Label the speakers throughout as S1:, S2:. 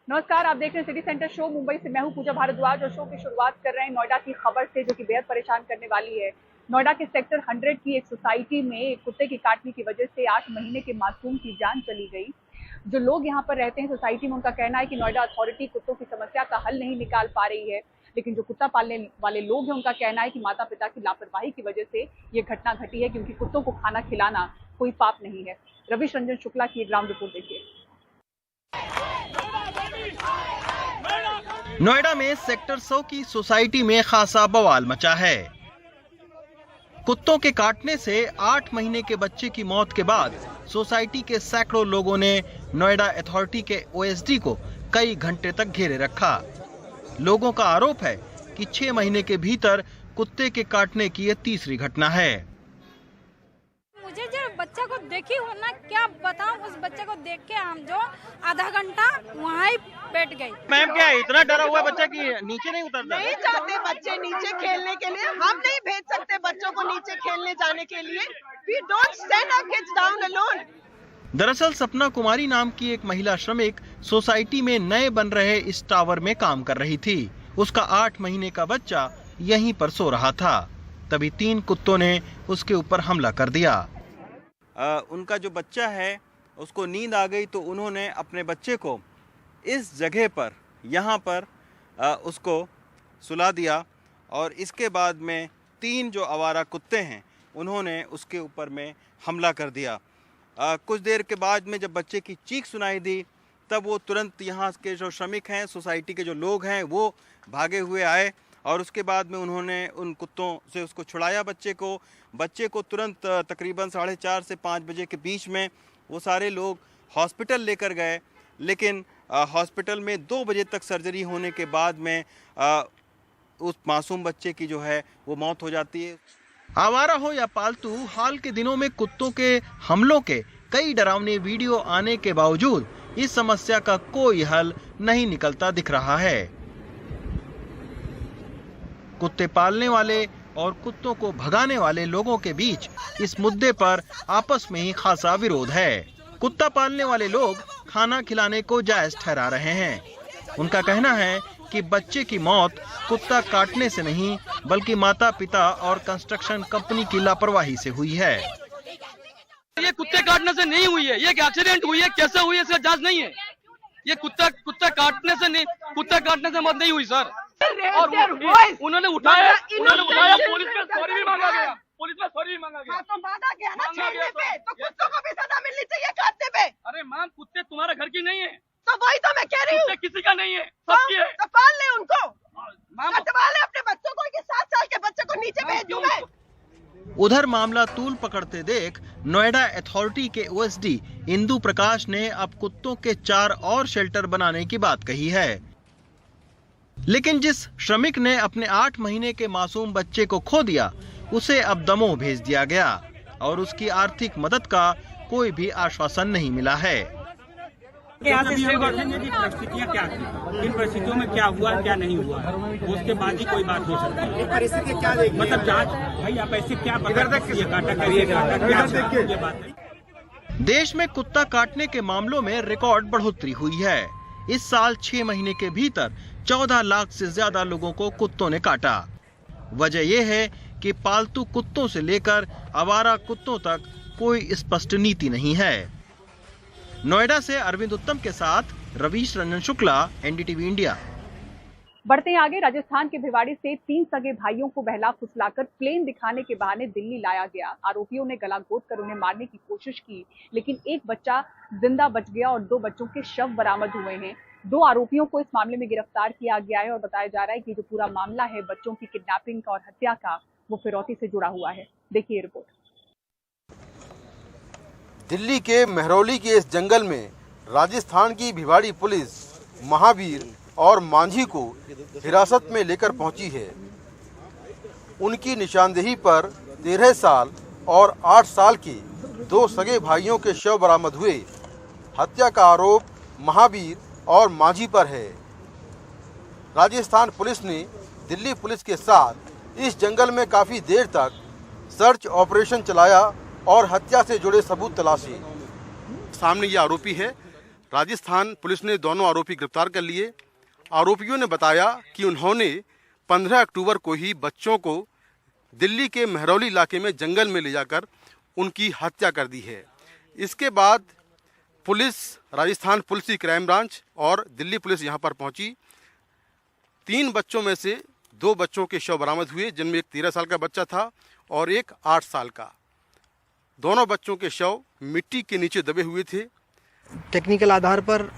S1: नमस्कार, आप देख रहे हैं सिटी सेंटर शो। मुंबई से मैं हूं पूजा भारद्वाज और शो की शुरुआत कर रहे हैं नोएडा की खबर से, जो कि बेहद परेशान करने वाली है। नोएडा के सेक्टर 100 की एक सोसाइटी में एक कुत्ते के काटने की वजह से 8 महीने के मासूम की जान चली गई। जो लोग यहां पर रहते हैं सोसाइटी में, उनका कहना है कि नोएडा अथॉरिटी कुत्तों की समस्या का हल नहीं निकाल पा रही है, लेकिन जो कुत्ता पालने वाले लोग हैं उनका कहना है कि माता पिता की लापरवाही की वजह से ये घटना घटी है, क्योंकि कुत्तों को खाना खिलाना कोई पाप नहीं है। रविश रंजन शुक्ला की ग्राउंड रिपोर्ट देखिए।
S2: नोएडा में सेक्टर 100 की सोसाइटी में खासा बवाल मचा है। कुत्तों के काटने से 8 महीने के बच्चे की मौत के बाद सोसाइटी के सैकड़ों लोगों ने नोएडा अथॉरिटी के ओएसडी को कई घंटे तक घेरे रखा। लोगों का आरोप है कि 6 महीने के भीतर कुत्ते के काटने की यह तीसरी घटना है।
S3: मुझे जो बच्चा को देखी हो ना, क्या बताऊं, उस बच्चे को देख के हम जो आधा घंटा वहाँ ही बैठ गई।
S2: मैम, क्या इतना डरा हुआ बच्चा कि नीचे नहीं उतरता?
S4: नहीं चाहते बच्चे नीचे खेलने के लिए, हम नहीं भेज सकते बच्चों को नीचे खेलने जाने के लिए। We don't send our kids down alone.
S2: दरअसल सपना कुमारी नाम की एक महिला श्रमिक सोसाइटी में नए बन रहे इस टावर में काम कर रही थी। उसका 8 महीने का बच्चा यहीं पर सो रहा था, तभी 3 कुत्तों ने उसके ऊपर हमला कर दिया। उनका जो बच्चा है उसको नींद आ गई, तो उन्होंने अपने बच्चे को इस जगह पर यहाँ पर उसको सुला दिया और इसके बाद में 3 जो आवारा कुत्ते हैं उन्होंने उसके ऊपर में हमला कर दिया। कुछ देर के बाद में जब बच्चे की चीख सुनाई दी, तब वो तुरंत यहाँ के जो श्रमिक हैं, सोसाइटी के जो लोग हैं, वो भागे हुए आए और उसके बाद में उन्होंने उन कुत्तों से उसको छुड़ाया बच्चे को तुरंत तकरीबन 4:30 से 5 बजे के बीच में वो सारे लोग हॉस्पिटल लेकर गए, लेकिन हॉस्पिटल में 2 बजे तक सर्जरी होने के बाद में उस मासूम बच्चे की जो है वो मौत हो जाती है। आवारा हो या पालतू, हाल के दिनों में कुत्तों के हमलों के कई डरावने वीडियो आने के बावजूद इस समस्या का कोई हल नहीं निकलता दिख रहा है। कुत्ते पालने वाले और कुत्तों को भगाने वाले लोगों के बीच इस मुद्दे पर आपस में ही खासा विरोध है। कुत्ता पालने वाले लोग खाना खिलाने को जायज ठहरा रहे हैं। उनका कहना है कि बच्चे की मौत कुत्ता काटने से नहीं, बल्कि माता पिता और कंस्ट्रक्शन कंपनी की लापरवाही से हुई है।
S5: ये कुत्ते काटने से नहीं हुई है, ये एक्सीडेंट हुई है। कैसे हुई है इसका जांच नहीं है। ये कुत्ता काटने से मौत नहीं हुई सर। और उन्होंने उठाया, पुलिस में सॉरी भी मांगा गया।
S4: हाँ, तो मांगा गया ना छेड़ने पे, तो कुत्तों को भी सजा मिलनी चाहिए काटने पे।
S5: अरे मैम, कुत्ते तुम्हारे घर की नहीं है।
S4: तो वही तो मैं कह रही हूँ,
S5: किसी का नहीं है, सबकी है।
S4: तो पाल ले उनको, कटवा ले अपने बच्चों को, कि 7 साल के बच्चे को नीचे भेज दूं मैं।
S2: उधर मामला तूल पकड़ते देख नोएडा अथॉरिटी के ओएसडी इंदु प्रकाश ने अब कुत्तों के 4 और शेल्टर बनाने की बात कही है, लेकिन जिस श्रमिक ने अपने 8 महीने के मासूम बच्चे को खो दिया, उसे अब दमोह भेज दिया गया और उसकी आर्थिक मदद का कोई भी आश्वासन नहीं मिला है।
S6: परिस्थितियाँ क्या थी, किन परिस्थितियों में क्या हुआ क्या नहीं हुआ है, उसके बाद ही कोई बात हो सकती है। परिस्थिति क्या देगी, मतलब जांच भाई आप ऐसे क्या
S2: देश में कुत्ता काटने के मामलों में रिकॉर्ड बढ़ोतरी हुई है। इस साल 6 महीने के भीतर 14 लाख से ज्यादा लोगों को कुत्तों ने काटा। वजह यह है कि पालतू कुत्तों से लेकर आवारा कुत्तों तक कोई स्पष्ट नीति नहीं है। नोएडा से अरविंद उत्तम के साथ रविश रंजन शुक्ला, एनडीटीवी इंडिया।
S1: बढ़ते हैं आगे। राजस्थान के भिवाड़ी से 3 सगे भाइयों को बहला फुसलाकर प्लेन दिखाने के बहाने दिल्ली लाया गया। आरोपियों ने गला घोंट कर उन्हें मारने की कोशिश की, लेकिन एक बच्चा जिंदा बच गया और 2 बच्चों के शव बरामद हुए हैं। 2 आरोपियों को इस मामले में गिरफ्तार किया गया है और बताया जा रहा है कि जो पूरा मामला है बच्चों की किडनैपिंग और हत्या का, वो फिरौती से जुड़ा हुआ है। देखिए रिपोर्ट।
S7: दिल्ली के महरौली के इस जंगल में राजस्थान की भिवाड़ी पुलिस महावीर और मांझी को हिरासत में लेकर पहुंची है। उनकी निशानदेही पर 13 साल और 8 साल के 2 सगे भाइयों के शव बरामद हुए। हत्या का आरोप महावीर और मांझी पर है। राजस्थान पुलिस ने दिल्ली पुलिस के साथ इस जंगल में काफ़ी देर तक सर्च ऑपरेशन चलाया और हत्या से जुड़े सबूत तलाशे।
S8: सामने ये आरोपी है
S7: राजस्थान पुलिस ने दोनों आरोपी गिरफ्तार कर लिए। आरोपियों ने बताया कि उन्होंने 15 अक्टूबर को ही बच्चों को दिल्ली के महरौली इलाके में जंगल में ले जाकर उनकी हत्या कर दी है। इसके बाद पुलिस, राजस्थान पुलिस की क्राइम ब्रांच और दिल्ली पुलिस यहां पर पहुंची। 3 बच्चों में से 2 बच्चों के शव बरामद हुए, जिनमें एक 13 साल का बच्चा था और एक 8 साल का। दोनों बच्चों के शव मिट्टी के नीचे दबे हुए थे।
S8: टेक्निकल आधार पर,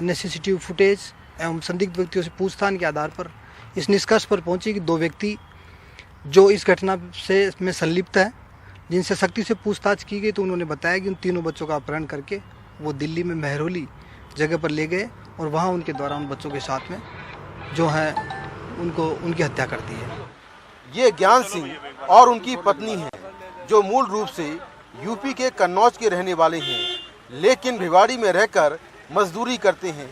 S8: नेसेसिटिव फुटेज एवं संदिग्ध व्यक्तियों से पूछताछ के आधार पर इस निष्कर्ष पर पहुंची कि 2 व्यक्ति जो इस घटना से में संलिप्त है, जिनसे सख्ती से पूछताछ की गई तो उन्होंने बताया कि उन तीनों बच्चों का अपहरण करके वो दिल्ली में महरौली जगह पर ले गए और वहाँ उनके द्वारा उन बच्चों के साथ में जो है उनकी हत्या कर दी है।
S7: ये ज्ञान सिंह और उनकी पत्नी हैं, जो मूल रूप से यूपी के कन्नौज के रहने वाले हैं, लेकिन भिवाड़ी में रहकर मजदूरी करते हैं।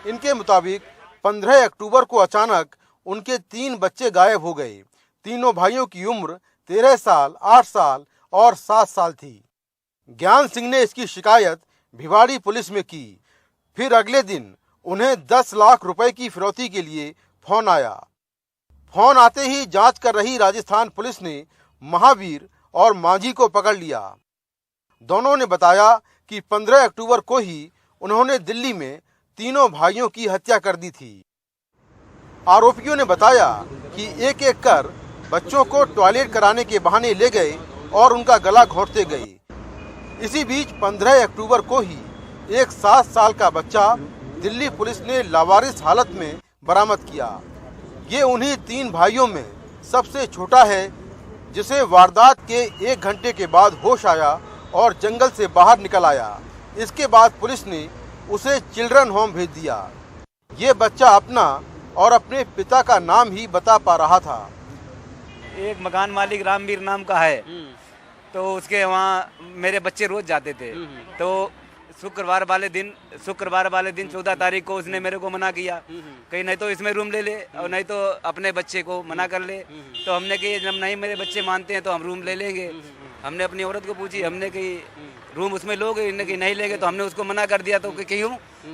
S7: इनके मुताबिक 15 अक्टूबर को अचानक उनके 3 बच्चे गायब हो गए। तीनों भाइयों की उम्र 13 साल, 8 साल और 7 साल थी। ज्ञान सिंह ने इसकी शिकायत भिवाड़ी पुलिस में की। फिर अगले दिन उन्हें 10 लाख रुपए की फिरौती के लिए फोन आया। फोन आते ही जांच कर रही राजस्थान पुलिस ने महावीर और मांझी को पकड़ लिया। दोनों ने बताया कि 15 अक्टूबर को ही उन्होंने दिल्ली में तीनों भाइयों की हत्या कर दी थी। आरोपियों ने बताया कि एक एक कर बच्चों को टॉयलेट कराने के बहाने ले गए और उनका गला घोंटते गए। इसी बीच 15 अक्टूबर को ही एक 7 साल का बच्चा दिल्ली पुलिस ने लावारिस हालत में बरामद किया। ये उन्हीं 3 भाइयों में सबसे छोटा है, जिसे वारदात के 1 घंटे के बाद होश आया और जंगल से बाहर निकल आया। इसके बाद पुलिस ने उसे चिल्ड्रन होम भेज दिया। ये बच्चा अपना और अपने पिता का नाम ही बता पा रहा था।
S9: एक मकान मालिक रामवीर नाम का है, तो उसके वहाँ मेरे बच्चे रोज जाते थे। तो शुक्रवार वाले दिन 14 तारीख को उसने मेरे को मना किया, कहीं नहीं तो इसमें रूम ले ले और नहीं तो अपने बच्चे को मना कर ले। तो हमने कही जब नहीं मेरे बच्चे मानते हैं तो हम रूम ले लेंगे। हमने अपनी औरत को पूछी, हमने कही रूम उसमें लोगे, इन्हें कही नहीं लेंगे। तो हमने उसको मना कर दिया। तो क्यों,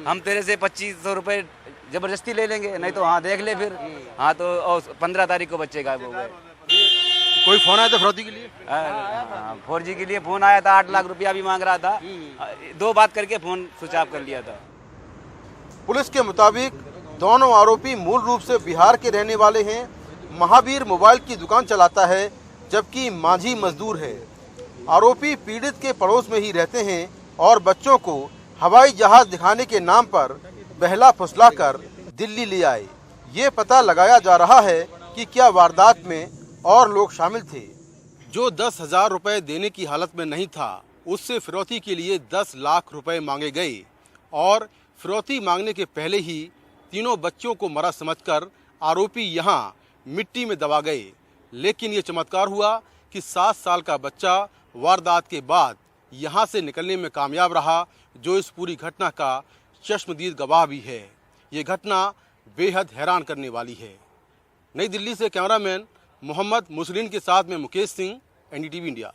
S9: हम तेरे से 2500 रुपये जबरदस्ती ले लेंगे, नहीं तो हाँ देख ले फिर। हाँ तो और 15 तारीख को बच्चे गायब हो गए।
S7: कोई फोन आया था फिरौती के लिए?
S9: 4G के लिए फोन आया था, 8 लाख रुपया भी मांग रहा था। 2 बात करके फोन स्विच ऑफ कर लिया था।
S7: पुलिस के मुताबिक दोनों आरोपी मूल रूप से बिहार के रहने वाले हैं। महावीर मोबाइल की दुकान चलाता है, जबकि मांझी मजदूर है। आरोपी पीड़ित के पड़ोस में ही रहते हैं और बच्चों को हवाई जहाज दिखाने के नाम पर बहला फुसला कर दिल्ली ले आए। ये पता लगाया जा रहा है कि क्या वारदात में और लोग शामिल थे। जो 10,000 रुपए देने की हालत में नहीं था, उससे फिरौती के लिए 10 लाख रुपए मांगे गए और फिरौती मांगने के पहले ही तीनों बच्चों को मरा समझकर आरोपी यहाँ मिट्टी में दबा गए। लेकिन ये चमत्कार हुआ कि 7 साल का बच्चा वारदात के बाद यहाँ से निकलने में कामयाब रहा, जो इस पूरी घटना का चश्मदीद गवाह भी है। ये घटना बेहद हैरान करने वाली है। नई दिल्ली से कैमरामैन मोहम्मद मुसलिन के साथ में मुकेश सिंह, एनडीटीवी इंडिया।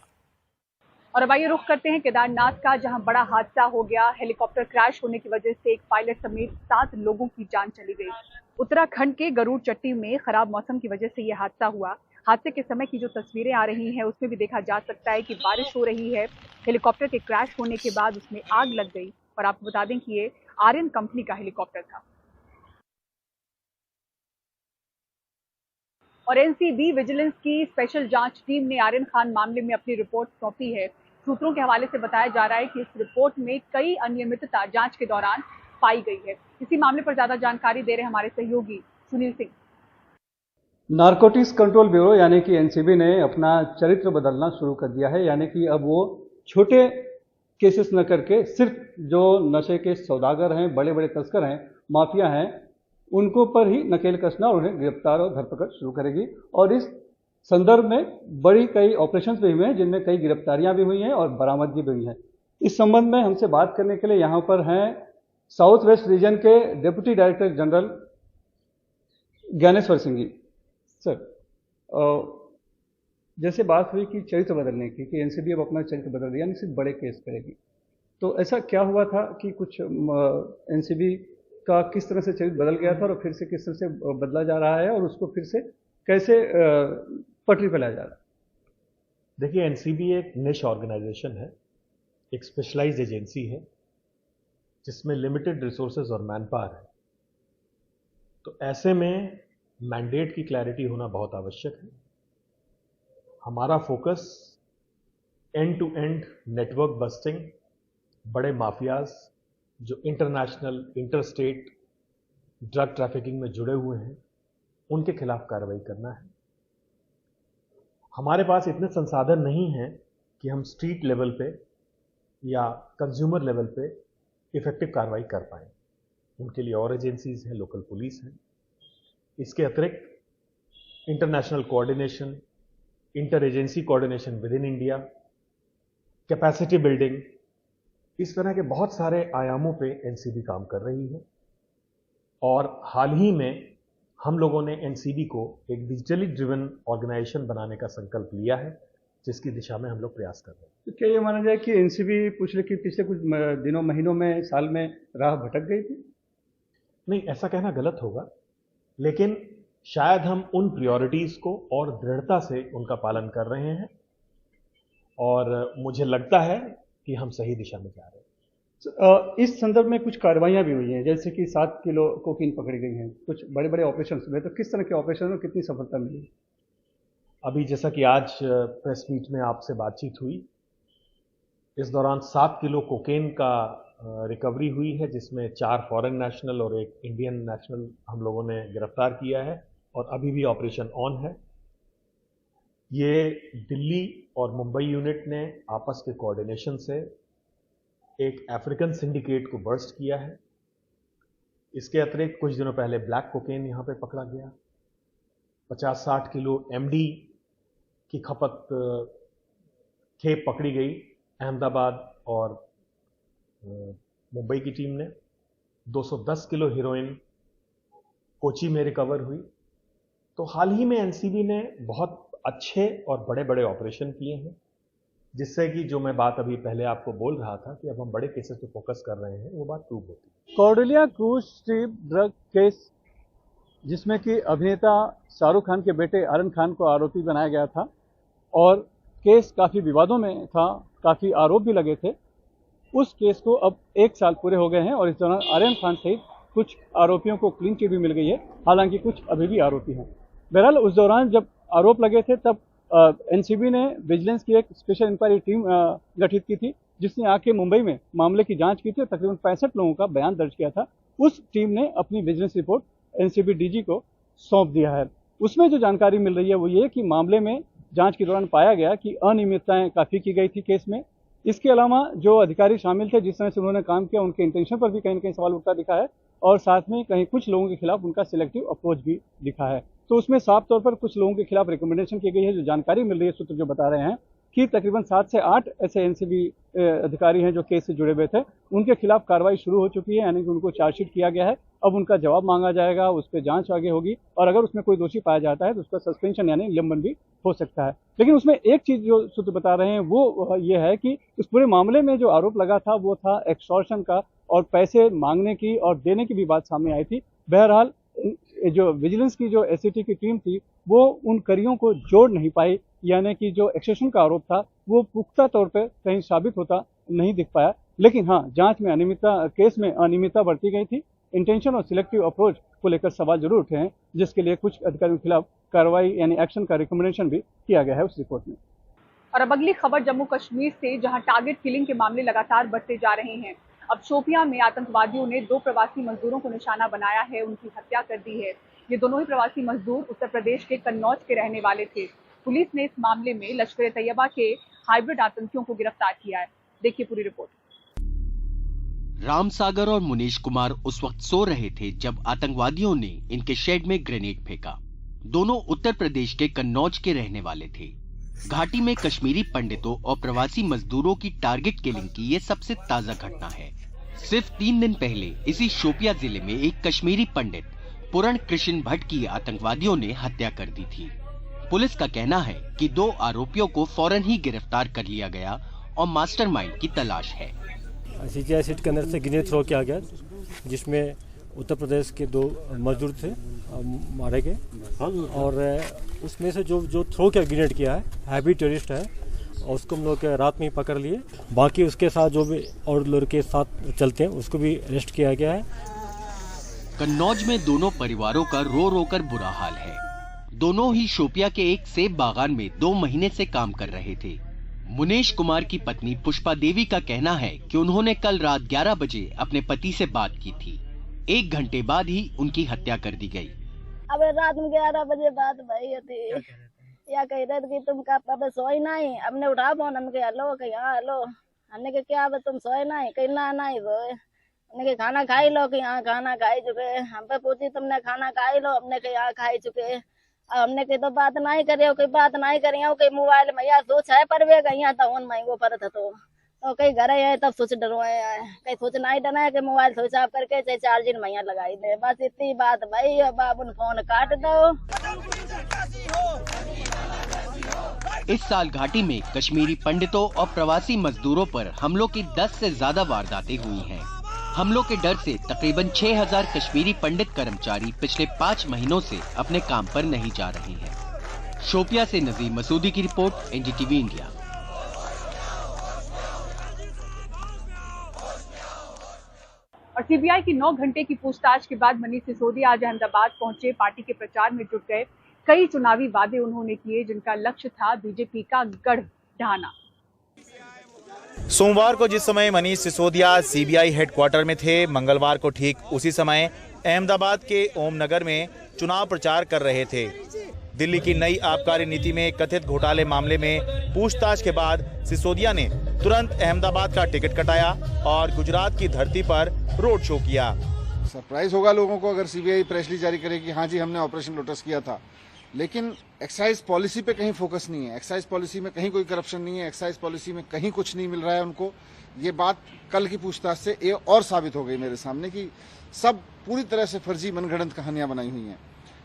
S1: और अब आइए रुख करते हैं केदारनाथ का, जहां बड़ा हादसा हो गया। हेलीकॉप्टर क्रैश होने की वजह से एक पायलट समेत 7 लोगों की जान चली गई। उत्तराखंड के गरुड़ चट्टी में खराब मौसम की वजह से यह हादसा हुआ। हादसे के समय की जो तस्वीरें आ रही हैं, उसमें भी देखा जा सकता है कि बारिश हो रही है। हेलीकॉप्टर के क्रैश होने के बाद उसमें आग लग गई। और आपको बता दें कि ये आर्यन कंपनी का हेलीकॉप्टर था। और एनसीबी विजिलेंस की स्पेशल जांच टीम ने आर्यन खान मामले में अपनी रिपोर्ट सौंपी है। सूत्रों के हवाले से बताया जा रहा है कि इस रिपोर्ट में कई अनियमितता जांच के दौरान पाई गई है। इसी मामले पर ज्यादा जानकारी दे रहे हमारे सहयोगी Sunil Singh.
S10: Narcotics control bureau यानी कि एनसीबी ने अपना चरित्र बदलना शुरू कर दिया है। यानी कि अब वो छोटे केसेस न करके सिर्फ जो नशे के सौदागर हैं, बड़े बड़े तस्कर हैं, माफिया हैं, उनको पर ही नकेल कसना और उन्हें गिरफ्तार और धरपकड़ शुरू करेगी। और इस संदर्भ में बड़ी कई ऑपरेशंस भी हुए हैं, जिनमें कई गिरफ्तारियां भी हुई हैं और बरामदगी भी हुई हैं। इस संबंध में हमसे बात करने के लिए यहाँ पर हैं साउथ वेस्ट रीजन के deputy director general Gyaneshwar Singh ji. Sir, जैसे बात हुई कि चरित्र बदलने की, कि एनसीबी अब अपना चरित्र बदल दिया, यानी सिर्फ बड़े केस करेगी, तो ऐसा क्या हुआ था कि कुछ एनसीबी का किस तरह से चरित्र बदल गया था और फिर से किस तरह से बदला जा रहा है और उसको फिर से कैसे पटरी पर लाया जा रहा है?
S11: देखिए, एनसीबी एक निश ऑर्गेनाइजेशन है, एक स्पेशलाइज्ड एजेंसी है जिसमें लिमिटेड रिसोर्सेज और मैन पावर है। तो ऐसे में मैंडेट की क्लैरिटी होना बहुत आवश्यक है। हमारा focus end to end network busting, बड़े माफियाज जो इंटरनेशनल इंटरस्टेट ड्रग ट्रैफिकिंग में जुड़े हुए हैं, उनके खिलाफ कार्रवाई करना है। हमारे पास इतने संसाधन नहीं हैं कि हम स्ट्रीट लेवल पे या कंज्यूमर लेवल पे इफेक्टिव कार्रवाई कर पाएँ। उनके लिए और एजेंसीज हैं, लोकल पुलिस हैं। इसके अतिरिक्त international coordination, inter agency coordination with in India, capacity building, इस तरह के बहुत सारे आयामों पे एनसीबी काम कर रही है। और हाल ही में हम लोगों ने एनसीबी को एक डिजिटली ड्रिवन ऑर्गेनाइजेशन बनाने का संकल्प लिया है, जिसकी दिशा में हम लोग प्रयास कर रहे हैं।
S10: तो क्या ये माना जाए कि एनसीबी पिछले कुछ दिनों, महीनों में, साल में राह भटक गई थी?
S11: नहीं, ऐसा कहना गलत होगा, लेकिन शायद हम उन प्रायोरिटीज को और दृढ़ता से उनका पालन कर रहे हैं और मुझे लगता है कि हम सही दिशा में जा रहे हैं।
S10: इस संदर्भ में कुछ कार्रवाइयां भी हुई हैं, जैसे कि 7 किलो कोकीन पकड़ी गई हैं, कुछ बड़े बड़े ऑपरेशन हुए। तो किस तरह के ऑपरेशन में कितनी सफलता मिली?
S11: अभी जैसा कि आज प्रेस मीट में आपसे बातचीत हुई, इस दौरान 7 किलो कोकेन का रिकवरी हुई है, जिसमें 4 फॉरेन नेशनल और 1 इंडियन नेशनल हम लोगों ने गिरफ्तार किया है और अभी भी ऑपरेशन ऑन है। ये दिल्ली और मुंबई यूनिट ने आपस के कोऑर्डिनेशन से एक अफ्रीकन सिंडिकेट को बर्स्ट किया है। इसके अतिरिक्त कुछ दिनों पहले ब्लैक कोकेन यहाँ पे पकड़ा गया। 50-60 किलो एमडी की खपत खेप पकड़ी गई अहमदाबाद और मुंबई की टीम ने। 210 किलो हीरोइन कोची में रिकवर हुई। तो हाल ही में एनसीबी ने बहुत अच्छे और बड़े बड़े ऑपरेशन किए हैं, जिससे कि जो मैं बात अभी पहले आपको बोल रहा था कि अब हम बड़े केसेस पे फोकस कर रहे हैं, वो बात प्रूव होती है।
S10: Cordelia cruise ship drug case, जिसमें कि अभिनेता शाहरुख खान के बेटे आर्यन खान को आरोपी बनाया गया था और केस काफ़ी विवादों में था, काफ़ी आरोप भी लगे थे। उस केस को अब 1 साल पूरे हो गए हैं और इस दौरान आर्यन खान सहित कुछ आरोपियों को क्लीन चिट भी मिल गई है, हालांकि कुछ अभी भी आरोपी हैं। बहरहाल उस दौरान जब आरोप लगे थे तब एनसीबी ने विजिलेंस की एक स्पेशल इंक्वायरी टीम गठित की थी, जिसने आके मुंबई में मामले की जांच की थी और तकरीबन 65 लोगों का बयान दर्ज किया था। उस टीम ने अपनी विजिलेंस रिपोर्ट एनसीबी डीजी को सौंप दिया है। उसमें जो जानकारी मिल रही है वो ये कि मामले में जांच के दौरान पाया गया कि अनियमितताएं काफ़ी की गई थी केस में। इसके अलावा जो अधिकारी शामिल थे, जिस तरह से उन्होंने काम किया, उनके इंटेंशन पर भी कहीं न कहीं सवाल उठता दिखा है और साथ में कहीं कुछ लोगों के खिलाफ उनका सिलेक्टिव अप्रोच भी दिखा है। तो उसमें साफ तौर पर कुछ लोगों के खिलाफ रिकमेंडेशन की गई है। जो जानकारी मिल रही है, सूत्र जो बता रहे हैं कि तकरीबन 7 से 8 ऐसे एनसीबी अधिकारी हैं जो केस से जुड़े हुए थे, उनके खिलाफ कार्रवाई शुरू हो चुकी है, यानी कि उनको चार्जशीट किया गया है। अब उनका जवाब मांगा जाएगा, उस पर जांच आगे होगी और अगर उसमें कोई दोषी पाया जाता है तो उसका सस्पेंशन यानी निलंबन भी हो सकता है। लेकिन उसमें एक चीज़ जो सूत्र बता रहे हैं वो ये है कि इस पूरे मामले में जो आरोप लगा था वो था एक्सटॉर्शन का और पैसे मांगने की और देने की भी बात सामने आई थी। बहरहाल जो विजिलेंस की जो एसआईटी की टीम थी वो उन कड़ियों को जोड़ नहीं पाई, यानी कि जो एक्सेशन का आरोप था वो पुख्ता तौर पर कहीं साबित होता नहीं दिख पाया। लेकिन हाँ, जांच में अनियमितता, केस में अनियमितता बरती गई थी। इंटेंशन और सिलेक्टिव अप्रोच को लेकर सवाल जरूर उठे हैं, जिसके लिए कुछ अधिकारियों के खिलाफ कार्रवाई यानी एक्शन का रिकमेंडेशन भी किया गया है उस रिपोर्ट में।
S1: और अब अगली खबर जम्मू कश्मीर से, जहां टारगेट किलिंग के मामले लगातार बढ़ते जा रहे हैं। अब शोपियां में आतंकवादियों ने 2 प्रवासी मजदूरों को निशाना बनाया है, उनकी हत्या कर दी है। ये दोनों ही प्रवासी मजदूर उत्तर प्रदेश के कन्नौज के रहने वाले थे। पुलिस ने इस मामले में लश्कर ए तैयबा के हाइब्रिड आतंकियों को गिरफ्तार किया है। देखिए पूरी रिपोर्ट।
S12: रामसागर और मुनीश कुमार उस वक्त सो रहे थे जब आतंकवादियों ने इनके शेड में ग्रेनेड फेंका। दोनों उत्तर प्रदेश के कन्नौज के रहने वाले थे। घाटी में कश्मीरी पंडितों और प्रवासी मजदूरों की टारगेट किलिंग की ये सबसे ताजा घटना है। सिर्फ 3 दिन पहले इसी शोपिया जिले में एक कश्मीरी पंडित पूरण कृष्ण भट्ट की आतंकवादियों ने हत्या कर दी थी। पुलिस का कहना है कि 2 आरोपियों को फौरन ही गिरफ्तार कर लिया गया और मास्टरमाइंड की तलाश है।
S13: CGI सीट के अंदर से ग्रेनेड थ्रो किया गया, जिसमें उत्तर प्रदेश के 2 मजदूर थे मारे गए, और उसमें से जो थ्रो किया ग्रेनेड किया है हैवी टेररिस्ट है, और उसको हम लोग रात में ही पकड़ लिए। बाकी उसके साथ जो भी और लोग के साथ चलते हैं उसको भी अरेस्ट किया गया है।
S12: कन्नौज में दोनों परिवारों का रो रो कर बुरा हाल है। दोनों ही शोपिया के एक सेब बागान में 2 महीने से काम कर रहे थे। मुनेश कुमार की पत्नी पुष्पा देवी का कहना है कि उन्होंने कल रात 11 बजे अपने पति से बात की थी। 1 घंटे बाद ही उनकी हत्या कर दी गई।
S14: अब रात में 11 बजे बात भई थी, या कह रहे थे कि तुम का अब सोए नहीं। हमने उठा फोन, हमने कहा हेलो, कहा हाँ हेलो। हमने कहा क्या अब तुम सोए नहीं, कहीं ना नहीं सोए। हमने कहा खाना खाई लो, कि हाँ खाना खाई चुके। हम पे पूछी तुमने खाना खाई लो, हमने कहा हाँ खाई चुके। हमने कही तो बात नहीं करे, कोई बात नहीं करी, कई मोबाइल में या सोच है पर वे गई तो उन महंगो पर था तो कई घर है तब सोच डरवाए है, कई सोच नहीं डरा कि मोबाइल स्विच ऑफ करके चाहे चार्जिंग मैया लगाई दे। बस इतनी बात भाई, बाबू फोन काट दो।
S12: इस साल घाटी में कश्मीरी पंडितों और प्रवासी मजदूरों पर हमलों की 10 से ज्यादा वारदातें हुई हैं। हमलों के डर से तकरीबन 6000 कश्मीरी पंडित कर्मचारी पिछले 5 महीनों से अपने काम पर नहीं जा रहे हैं। शोपिया से नजीम मसूदी की रिपोर्ट, NDTV इंडिया।
S1: और CBI की 9 घंटे की पूछताछ के बाद मनीष सिसोदिया आज अहमदाबाद पहुंचे। पार्टी के प्रचार में जुट गए। कई चुनावी वादे उन्होंने किए जिनका लक्ष्य था बीजेपी का गढ़ ढाना।
S15: सोमवार को जिस समय मनीष सिसोदिया CBI हेडक्वार्टर में थे, मंगलवार को ठीक उसी समय अहमदाबाद के ओम नगर में चुनाव प्रचार कर रहे थे। दिल्ली की नई आबकारी नीति में कथित घोटाले मामले में पूछताछ के बाद सिसोदिया ने तुरंत अहमदाबाद का टिकट कटाया और गुजरात की धरती पर रोड शो किया।
S16: सरप्राइज होगा लोगों को अगर CBI प्रेस रिलीज जारी करेगी, हाँ जी हमने ऑपरेशन लोटस किया था, लेकिन एक्साइज पॉलिसी पे कहीं फोकस नहीं है। एक्साइज पॉलिसी में कहीं कोई करप्शन नहीं है, एक्साइज पॉलिसी में कहीं कुछ नहीं मिल रहा है उनको। ये बात कल की पूछताछ से ये और साबित हो गई मेरे सामने कि सब पूरी तरह से फर्जी मनगढ़ंत कहानियां बनाई हुई हैं।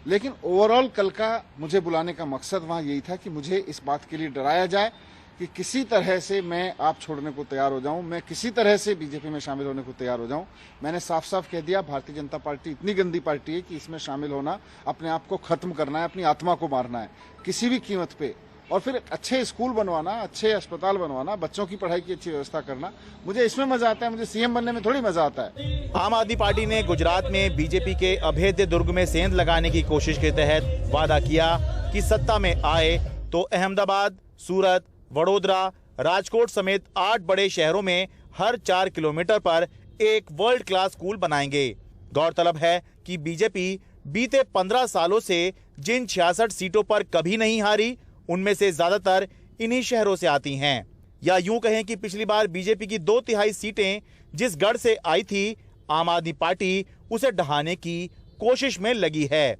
S16: लेकिन ओवरऑल कल का मुझे बुलाने का मकसद वहां यही था कि मुझे इस बात के लिए डराया जाए कि किसी तरह से मैं आप छोड़ने को तैयार हो जाऊं, मैं किसी तरह से बीजेपी में शामिल होने को तैयार हो जाऊं। मैंने साफ साफ कह दिया, भारतीय जनता पार्टी इतनी गंदी पार्टी है कि इसमें शामिल होना अपने आप को खत्म करना है, अपनी आत्मा को मारना है किसी भी कीमत पे। और फिर अच्छे स्कूल बनवाना, अच्छे अस्पताल बनवाना, बच्चों की पढ़ाई की अच्छी व्यवस्था करना, मुझे इसमें मजा आता है। मुझे CM बनने में थोड़ी मजा आता है।
S15: आम आदमी पार्टी ने गुजरात में बीजेपी के अभेद्य दुर्ग में सेंध लगाने की कोशिश के तहत वादा किया कि सत्ता में आए तो अहमदाबाद, सूरत, वडोदरा, राजकोट समेत 8 बड़े शहरों में हर 4 किलोमीटर पर एक वर्ल्ड क्लास स्कूल बनाएंगे। गौरतलब है कि बीजेपी बीते 15 सालों से जिन 66 सीटों पर कभी नहीं हारी, उनमें से ज्यादातर इन्हीं शहरों से आती हैं। या यूं कहें कि पिछली बार बीजेपी की 2/3 सीटें जिस गढ़ से आई थी, आम आदमी पार्टी उसे ढहाने की कोशिश में लगी है।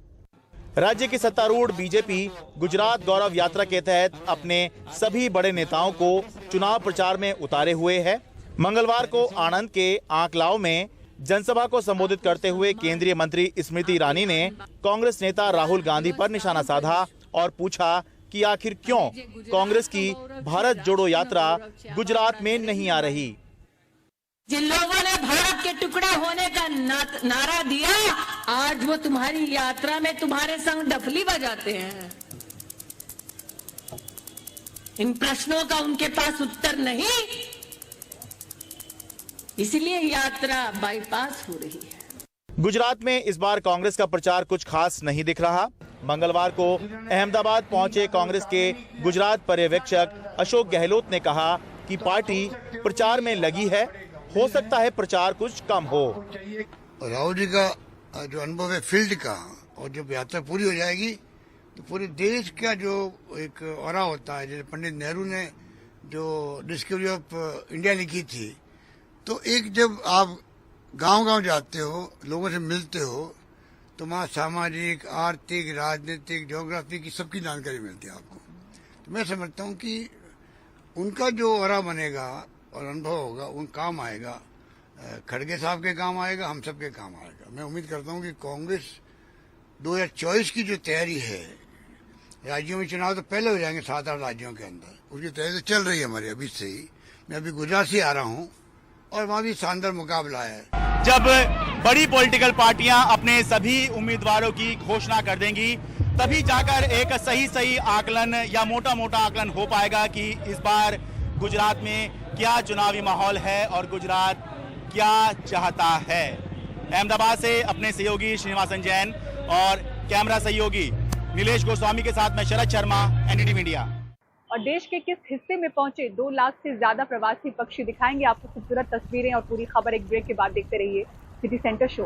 S15: राज्य की सत्तारूढ़ बीजेपी गुजरात गौरव यात्रा के तहत अपने सभी बड़े नेताओं को चुनाव प्रचार में उतारे हुए है। मंगलवार को आणंद के आंकलाव में जनसभा को संबोधित करते हुए केंद्रीय मंत्री स्मृति ईरानी ने कांग्रेस नेता राहुल गांधी पर निशाना साधा और पूछा कि आखिर क्यों कांग्रेस की भारत जोड़ो यात्रा गुजरात में नहीं आ रही।
S17: जिन लोगों ने भारत के टुकड़ा होने का नारा दिया, आज वो तुम्हारी यात्रा में तुम्हारे संग डफली बजाते हैं। इन प्रश्नों का उनके पास उत्तर नहीं, इसलिए यात्रा बाईपास हो रही है।
S15: गुजरात में इस बार कांग्रेस का प्रचार कुछ खास नहीं दिख रहा। मंगलवार को अहमदाबाद पहुंचे कांग्रेस के गुजरात पर्यवेक्षक अशोक गहलोत ने कहा कि पार्टी प्रचार में लगी है, हो सकता है प्रचार कुछ कम हो।
S18: राहुल जी का जो अनुभव है फील्ड का, और जब यात्रा पूरी हो जाएगी तो पूरे देश का जो एक ऑरा होता है, जैसे पंडित नेहरू ने जो डिस्कवरी ऑफ इंडिया लिखी थी, तो एक जब आप गांव-गांव जाते हो, लोगों से मिलते हो, तो वहाँ सामाजिक, आर्थिक, राजनीतिक, ज्योग्राफी की सबकी जानकारी मिलती है आपको। तो मैं समझता हूँ कि उनका जो ऑरा बनेगा और अनुभव होगा, उन काम आएगा, खड़गे साहब के काम आएगा, हम सब के काम आएगा। मैं उम्मीद करता हूँ कि कांग्रेस 2024 की जो तैयारी है, राज्यों में चुनाव तो पहले हो जाएंगे 7-8 राज्यों के अंदर, उसकी तैयारी तो चल रही है हमारी अभी से ही। मैं अभी गुजरात से आ रहा हूँ, और वहाँ भी शानदार मुकाबला है।
S15: जब बड़ी पॉलिटिकल पार्टियां अपने सभी उम्मीदवारों की घोषणा कर देंगी तभी जाकर एक सही आकलन या मोटा आकलन हो पाएगा कि इस बार गुजरात में क्या चुनावी माहौल है और गुजरात क्या चाहता है। अहमदाबाद से अपने सहयोगी श्रीनिवासन जैन और कैमरा सहयोगी नीलेश गोस्वामी के साथ मैं शरद शर्मा, एनडीटीवी इंडिया।
S1: और देश के किस हिस्से में पहुंचे 2 लाख से ज्यादा प्रवासी पक्षी, दिखाएंगे आपको खूबसूरत तस्वीरें और पूरी खबर एक ब्रेक के बाद। देखते रहिए सिटी सेंटर शो।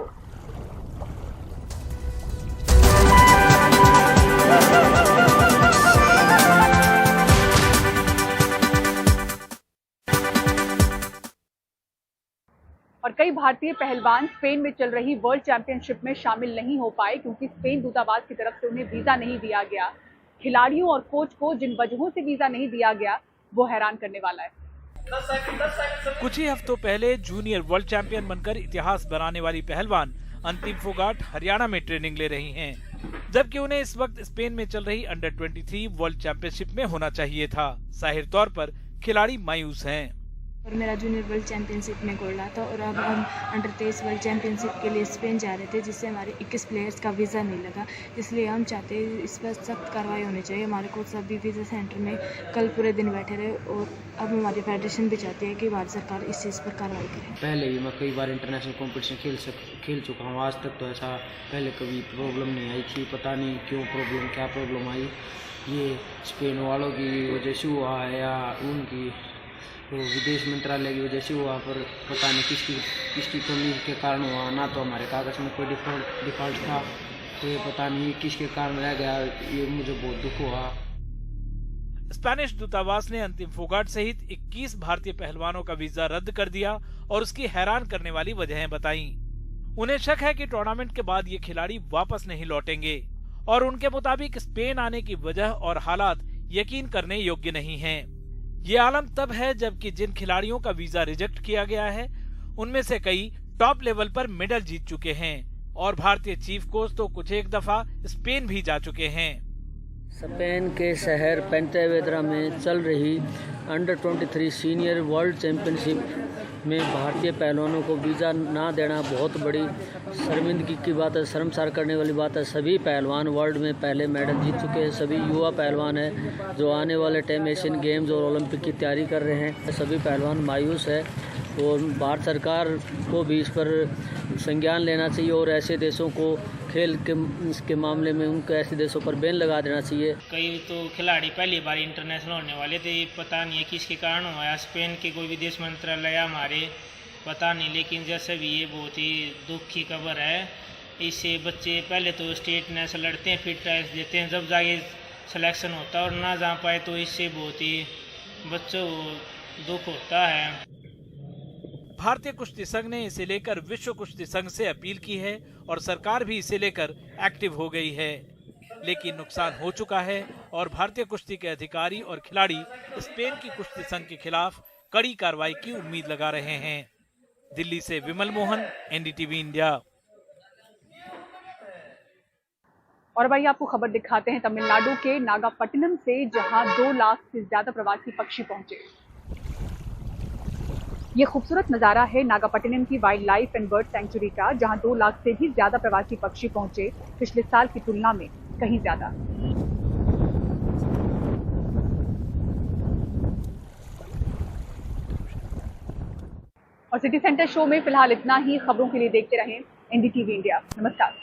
S1: और कई भारतीय पहलवान स्पेन में चल रही वर्ल्ड चैंपियनशिप में शामिल नहीं हो पाए क्योंकि स्पेन दूतावास की तरफ से उन्हें वीजा नहीं दिया गया। खिलाड़ियों और कोच को जिन वजहों से वीजा नहीं दिया गया वो हैरान करने वाला है।
S19: कुछ ही हफ्तों पहले जूनियर वर्ल्ड चैंपियन बनकर इतिहास बनाने वाली पहलवान अंतिम फोगाट हरियाणा में ट्रेनिंग ले रही हैं, जबकि उन्हें इस वक्त स्पेन में चल रही अंडर 23 वर्ल्ड चैंपियनशिप में होना चाहिए था। जाहिर तौर पर खिलाड़ी मायूस हैं।
S20: और मेरा जूनियर वर्ल्ड चैंपियनशिप में गोल्ड था और अब हम अंडर 23 वर्ल्ड चैंपियनशिप के लिए स्पेन जा रहे थे, जिससे हमारे 21 प्लेयर्स का वीज़ा नहीं लगा। इसलिए हम चाहते हैं इस पर सख्त कार्रवाई होनी चाहिए। हमारे कोच सब भी वीज़ा सेंटर में कल पूरे दिन बैठे रहे और अब हमारी फेडरेशन भी चाहती है कि भारत सरकार इस चीज़ पर कार्रवाई करे।
S21: पहले भी मैं कई बार इंटरनेशनल कॉम्पिटिशन खेल चुका हूँ, आज तक तो ऐसा पहले कभी प्रॉब्लम नहीं आई थी। पता नहीं क्यों क्या प्रॉब्लम आई, ये स्पेन वालों की वजह से हुआ है या उनकी तो विदेश मंत्रालय की वजह से हुआ, पर पता नहीं किसकी कमी के कारण हुआ। ना तो हमारे कागज में कोई डिफॉल्ट था, तो ये पता नहीं किसके कारण रह गया, ये मुझे बहुत दुख हुआ।
S19: स्पेनिश दूतावास ने अंतिम फोगाट सहित 21 भारतीय पहलवानों का वीजा रद्द कर दिया और उसकी हैरान करने वाली वजहें बताई। उन्हें शक है कि टूर्नामेंट के बाद ये खिलाड़ी वापस नहीं लौटेंगे और उनके मुताबिक स्पेन आने की वजह और हालात यकीन करने योग्य नहीं हैं। ये आलम तब है जबकि जिन खिलाड़ियों का वीजा रिजेक्ट किया गया है उनमें से कई टॉप लेवल पर मेडल जीत चुके हैं और भारतीय चीफ कोच तो कुछ एक दफा स्पेन भी जा चुके हैं।
S21: स्पेन के शहर पेंटेवेद्रा में चल रही अंडर 23 सीनियर वर्ल्ड चैंपियनशिप में भारतीय पहलवानों को वीज़ा ना देना बहुत बड़ी शर्मिंदगी की बात है, शर्मसार करने वाली बात है। सभी पहलवान वर्ल्ड में पहले मेडल जीत चुके हैं, सभी युवा पहलवान हैं जो आने वाले टाइम एशियन गेम्स और ओलंपिक की तैयारी कर रहे हैं। सभी पहलवान मायूस है और भारत सरकार को भी इस पर संज्ञान लेना चाहिए और ऐसे देशों को खेल के इसके मामले में उनको ऐसे देशों पर बैन लगा देना चाहिए।
S22: कई तो खिलाड़ी पहली बार इंटरनेशनल होने वाले थे, पता नहीं है किसके कारण हुआ, स्पेन के कोई विदेश मंत्रालय हमारे पता नहीं, लेकिन जैसे भी ये बहुत ही दुख की खबर है। इससे बच्चे पहले तो स्टेट नेशनल लड़ते हैं, फिर ट्रायल्स देते हैं, जब जाके सिलेक्शन होता है और ना जा पाए तो इससे बहुत ही बच्चों को दुख होता है।
S19: भारतीय कुश्ती संघ ने इसे लेकर विश्व कुश्ती संघ से अपील की है और सरकार भी इसे लेकर एक्टिव हो गई है, लेकिन नुकसान हो चुका है और भारतीय कुश्ती के अधिकारी और खिलाड़ी स्पेन की कुश्ती संघ के खिलाफ कड़ी कार्रवाई की उम्मीद लगा रहे हैं। दिल्ली से विमल मोहन, एनडीटीवी इंडिया।
S1: और भाई आपको खबर दिखाते हैं तमिलनाडु के नागापट्टिनम से, जहां 2 लाख से ज्यादा प्रवासी पक्षी पहुंचे। ये खूबसूरत नजारा है नागापट्टिनम की wild life and bird sanctuary का, जहां 2 लाख से भी ज्यादा प्रवासी पक्षी पहुंचे, पिछले साल की तुलना में कहीं ज्यादा। और सिटी सेंटर शो में फिलहाल इतना ही। खबरों के लिए देखते रहें एनडीटीवी इंडिया। नमस्कार।